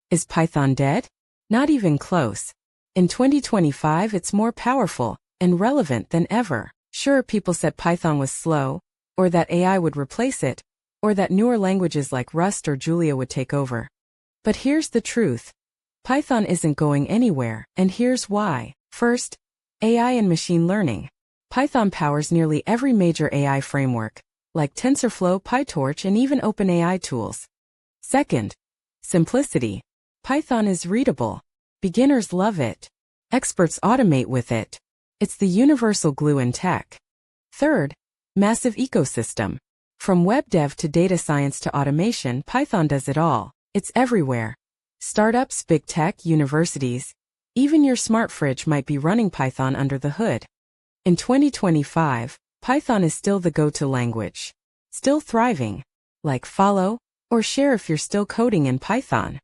Is Python dead? Not even close. In 2025, it's more powerful and relevant than ever. Sure, people said Python was slow, or that AI would replace it, or that newer languages like Rust or Julia would take over. But here's the truth. Python isn't going anywhere, and here's why. First, AI and machine learning. Python powers nearly every major AI framework, like TensorFlow, PyTorch, and even OpenAI tools. Second, simplicity. Python is readable. Beginners love it. Experts automate with it. It's the universal glue in tech. Third, massive ecosystem. From web dev to data science to automation, Python does it all. It's everywhere. Startups, big tech, universities, even your smart fridge might be running Python under the hood. In 2025, Python is still the go-to language. Still thriving. Like, follow, or share if you're still coding in Python.